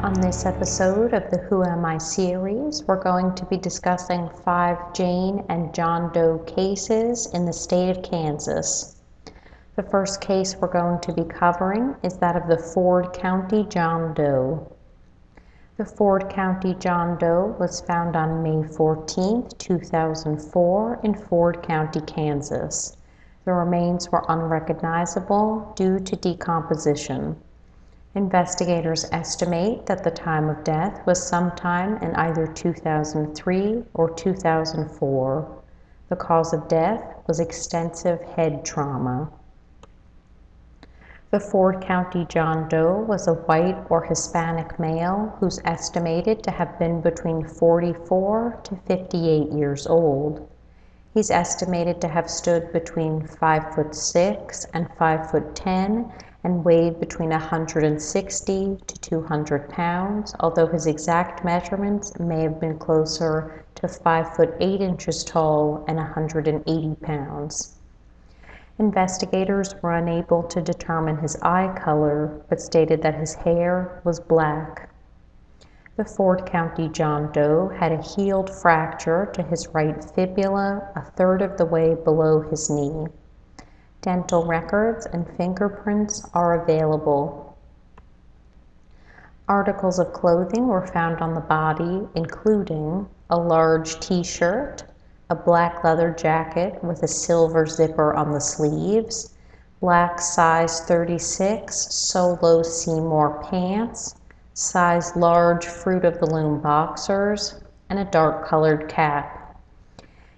On this episode of the Who Am I series, we're going to be discussing 5 Jane and John Doe cases in the state of Kansas. The first case we're going to be covering is that of the Ford County John Doe. The Ford County John Doe was found on May 14, 2004 in Ford County, Kansas. The remains were unrecognizable due to decomposition. Investigators estimate that the time of death was sometime in either 2003 or 2004. The cause of death was extensive head trauma. The Ford County John Doe was a white or Hispanic male who's estimated to have been between 44 to 58 years old. He's estimated to have stood between 5'6" and 5'10" and weighed between 160 to 200 pounds, although his exact measurements may have been closer to 5'8" tall and 180 pounds. Investigators were unable to determine his eye color, but stated that his hair was black. The Ford County John Doe had a healed fracture to his right fibula, a third of the way below his knee. Dental records and fingerprints are available. Articles of clothing were found on the body, including a large t-shirt, a black leather jacket with a silver zipper on the sleeves, black size 36 Solo Seymour pants, size large Fruit of the Loom boxers, and a dark colored cap.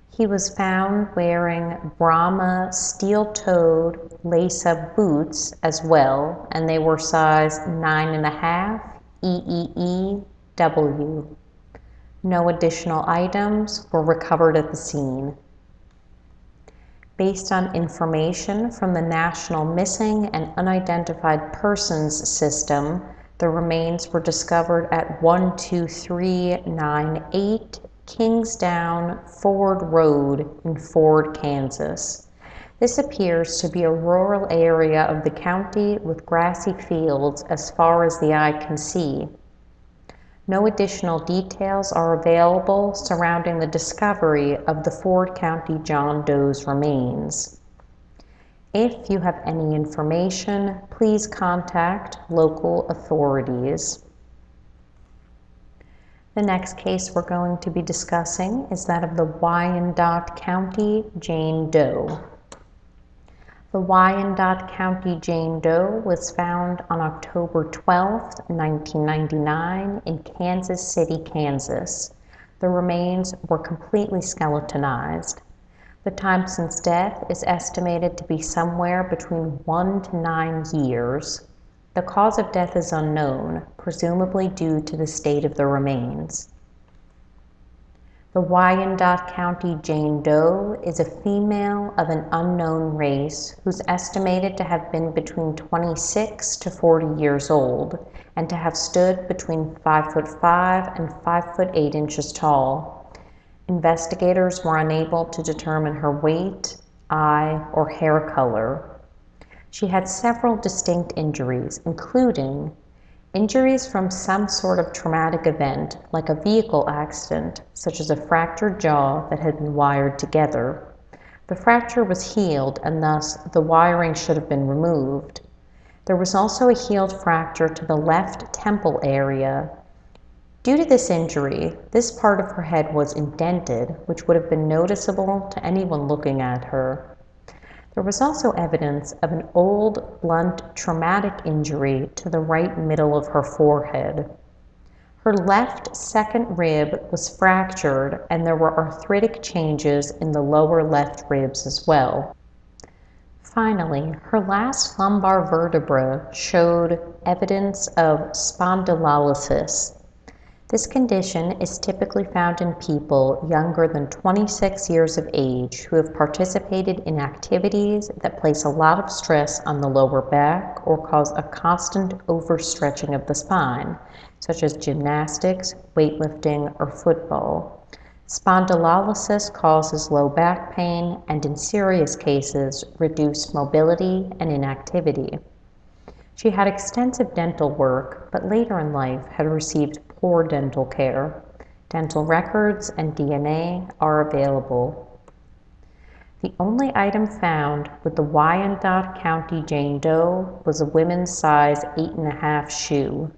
He was found wearing Brahma steel-toed lace-up boots as well, and they were size 9.5 EEEW. No additional items were recovered at the scene. Based on information from the National Missing and Unidentified Persons System, the remains were discovered at 12398 Kingsdown Ford Road in Ford, Kansas. This appears to be a rural area of the county with grassy fields as far as the eye can see. No additional details are available surrounding the discovery of the Ford County John Doe's remains. If you have any information, please contact local authorities. The next case we're going to be discussing is that of the Wyandotte County Jane Doe. The Wyandotte County Jane Doe was found on October 12, 1999 in Kansas City, Kansas. The remains were completely skeletonized. The time since death is estimated to be somewhere between 1 to 9 years. The cause of death is unknown, presumably due to the state of the remains. The Wyandotte County Jane Doe is a female of an unknown race who's estimated to have been between 26 to 40 years old and to have stood between 5'5" and 5'8" tall. Investigators were unable to determine her weight, eye, or hair color. She had several distinct injuries, including injuries from some sort of traumatic event, like a vehicle accident, such as a fractured jaw that had been wired together. The fracture was healed, and thus the wiring should have been removed. There was also a healed fracture to the left temple area. Due to this injury, this part of her head was indented, which would have been noticeable to anyone looking at her. There was also evidence of an old, blunt, traumatic injury to the right middle of her forehead. Her left second rib was fractured, and there were arthritic changes in the lower left ribs as well. Finally, her last lumbar vertebra showed evidence of spondylolysis. This condition is typically found in people younger than 26 years of age who have participated in activities that place a lot of stress on the lower back or cause a constant overstretching of the spine, such as gymnastics, weightlifting, or football. Spondylolysis causes low back pain and, in serious cases, reduced mobility and inactivity. She had extensive dental work, but later in life had received poor dental care. Dental records and DNA are available. The only item found with the Wyandotte County Jane Doe was a women's size 8.5 shoe.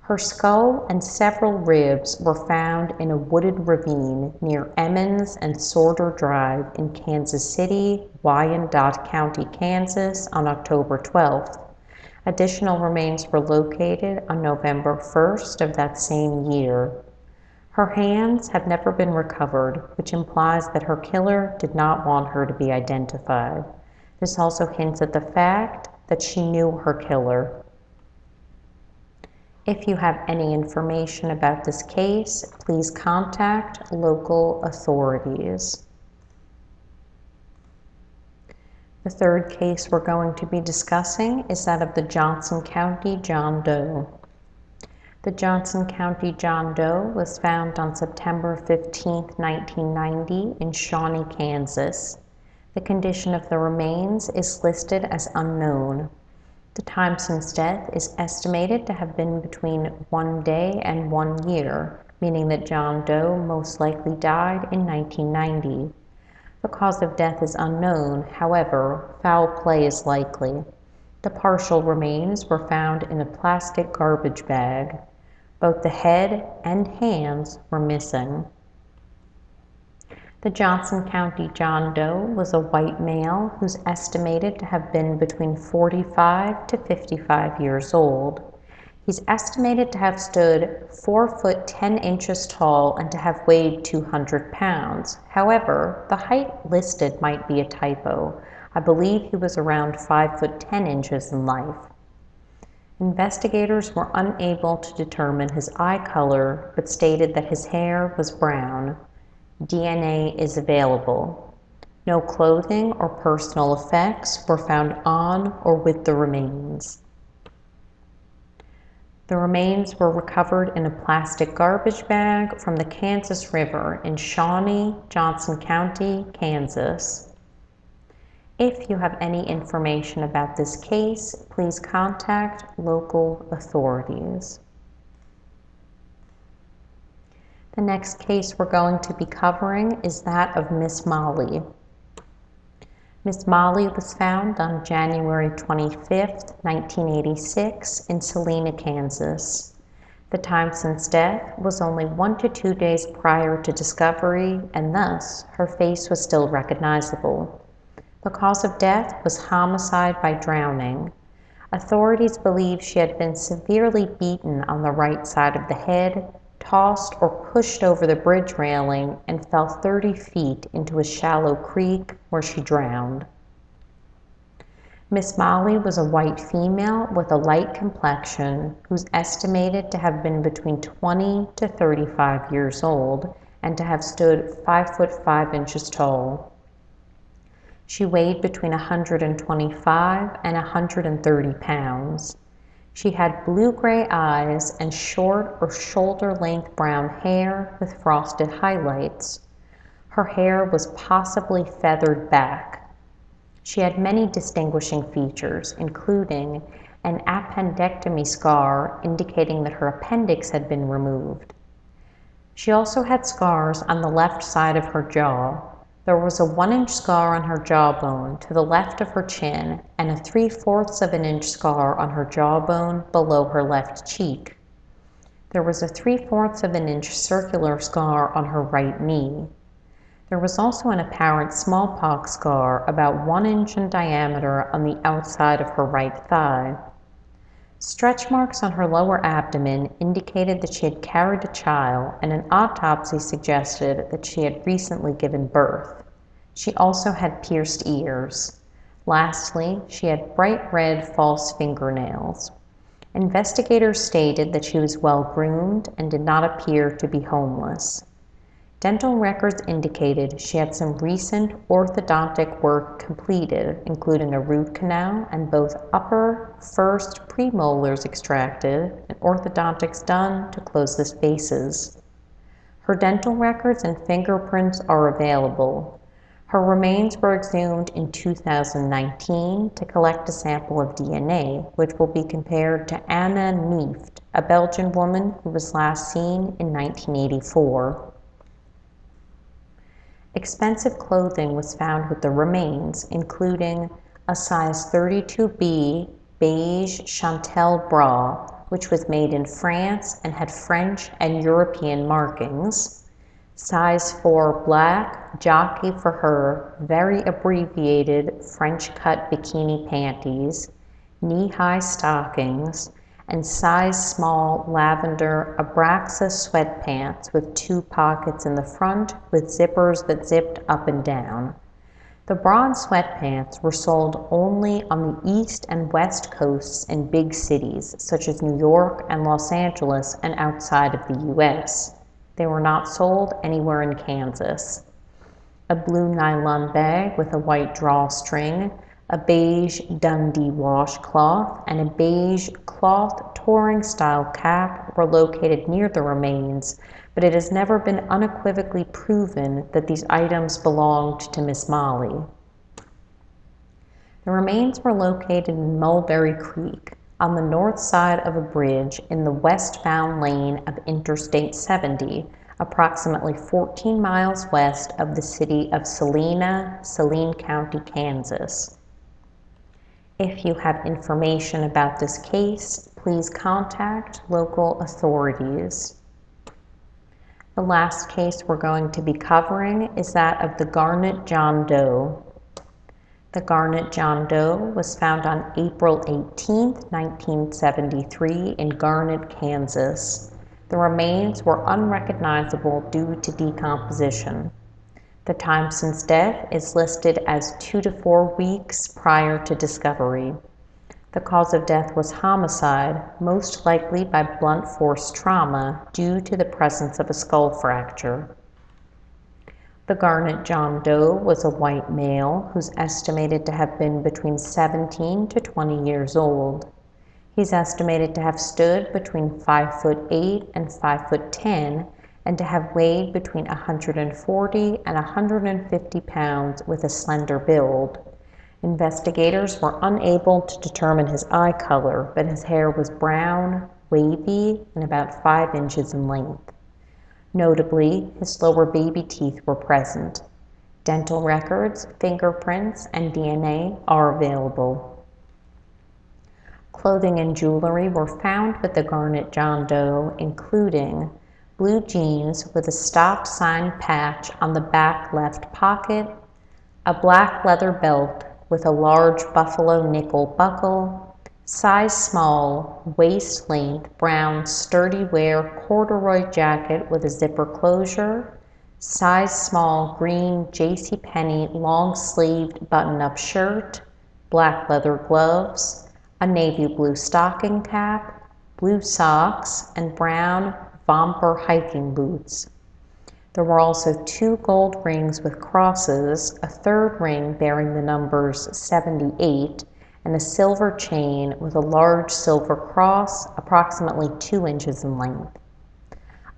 Her skull and several ribs were found in a wooded ravine near Emmons and Sorter Drive in Kansas City, Wyandotte County, Kansas on October 12th. Additional remains were located on November 1st of that same year. Her hands have never been recovered, which implies that her killer did not want her to be identified. This also hints at the fact that she knew her killer. If you have any information about this case, please contact local authorities. The third case we're going to be discussing is that of the Johnson County John Doe. The Johnson County John Doe was found on September 15, 1990 in Shawnee, Kansas. The condition of the remains is listed as unknown. The time since death is estimated to have been between 1 day and 1 year, meaning that John Doe most likely died in 1990. The cause of death is unknown, however, foul play is likely. The partial remains were found in a plastic garbage bag. Both the head and hands were missing. The Johnson County John Doe was a white male who's estimated to have been between 45 to 55 years old. He's estimated to have stood 4 foot 10 inches tall and to have weighed 200 pounds. However, the height listed might be a typo. I believe he was around 5 foot 10 inches in life. Investigators were unable to determine his eye color, but stated that his hair was brown. DNA is available. No clothing or personal effects were found on or with the remains. The remains were recovered in a plastic garbage bag from the Kansas River in Shawnee, Johnson County, Kansas. If you have any information about this case, please contact local authorities. The next case we're going to be covering is that of Miss Molly. Miss Molly was found on January 25, 1986 in Salina, Kansas. The time since death was only 1 to 2 days prior to discovery, and thus her face was still recognizable. The cause of death was homicide by drowning. Authorities believe she had been severely beaten on the right side of the head, tossed or pushed over the bridge railing, and fell 30 feet into a shallow creek where she drowned. Miss Molly was a white female with a light complexion who's estimated to have been between 20 to 35 years old and to have stood 5 foot 5 inches tall. She weighed between 125 and 130 pounds. She had blue-gray eyes and short or shoulder-length brown hair with frosted highlights. Her hair was possibly feathered back. She had many distinguishing features, including an appendectomy scar indicating that her appendix had been removed. She also had scars on the left side of her jaw. There was a 1-inch scar on her jawbone to the left of her chin and a 3/4 of an inch scar on her jawbone below her left cheek. There was a 3/4 of an inch circular scar on her right knee. There was also an apparent smallpox scar about 1 inch in diameter on the outside of her right thigh. Stretch marks on her lower abdomen indicated that she had carried a child, and an autopsy suggested that she had recently given birth. She also had pierced ears. Lastly, she had bright red false fingernails. Investigators stated that she was well groomed and did not appear to be homeless. Dental records indicated she had some recent orthodontic work completed, including a root canal and both upper first premolars extracted and orthodontics done to close the spaces. Her dental records and fingerprints are available. Her remains were exhumed in 2019 to collect a sample of DNA, which will be compared to Anna Nieft, a Belgian woman who was last seen in 1984. Expensive clothing was found with the remains, including a size 32B beige chantel bra, which was made in France and had French and European markings, size 4 black jockey for her very abbreviated French cut bikini panties, knee-high stockings, and size small lavender Abraxa sweatpants with 2 pockets in the front with zippers that zipped up and down. The bra and sweatpants were sold only on the east and west coasts in big cities such as New York and Los Angeles and outside of the U.S. They were not sold anywhere in Kansas. A blue nylon bag with a white drawstring, a beige Dundee washcloth, and a beige cloth touring-style cap were located near the remains, but it has never been unequivocally proven that these items belonged to Miss Molly. The remains were located in Mulberry Creek, on the north side of a bridge in the westbound lane of Interstate 70, approximately 14 miles west of the city of Salina, Saline County, Kansas. If you have information about this case, please contact local authorities. The last case we're going to be covering is that of the Garnet John Doe. The Garnet John Doe was found on April 18, 1973 in Garnett, Kansas. The remains were unrecognizable due to decomposition. The time since death is listed as 2 to 4 weeks prior to discovery. The cause of death was homicide, most likely by blunt force trauma due to the presence of a skull fracture. The Garnet John Doe was a white male who's estimated to have been between 17 to 20 years old. He's estimated to have stood between 5'8" and 5'10", and to have weighed between 140 and 150 pounds with a slender build. Investigators were unable to determine his eye color, but his hair was brown, wavy, and about 5 inches in length. Notably, his lower baby teeth were present. Dental records, fingerprints, and DNA are available. Clothing and jewelry were found with the Garnet John Doe, including blue jeans with a stop sign patch on the back left pocket, a black leather belt with a large buffalo nickel buckle, size small, waist length, brown sturdy wear corduroy jacket with a zipper closure, size small green JCPenney long sleeved button-up shirt, black leather gloves, a navy blue stocking cap, blue socks, and brown Vomper hiking boots. There were also 2 gold rings with crosses, a 3rd ring bearing the numbers 78, and a silver chain with a large silver cross approximately 2 inches in length.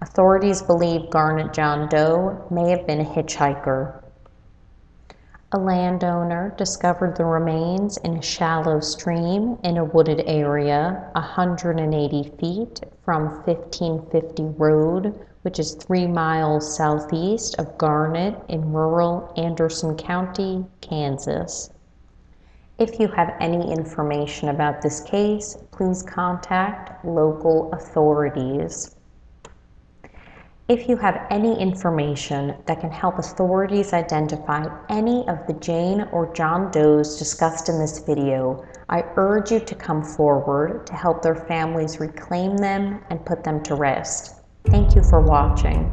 Authorities believe Garnet John Doe may have been a hitchhiker. A landowner discovered the remains in a shallow stream in a wooded area 180 feet from 1550 Road, which is 3 miles southeast of Garnet in rural Anderson County, Kansas. If you have any information about this case, please contact local authorities. If you have any information that can help authorities identify any of the Jane or John Does discussed in this video, I urge you to come forward to help their families reclaim them and put them to rest. Thank you for watching.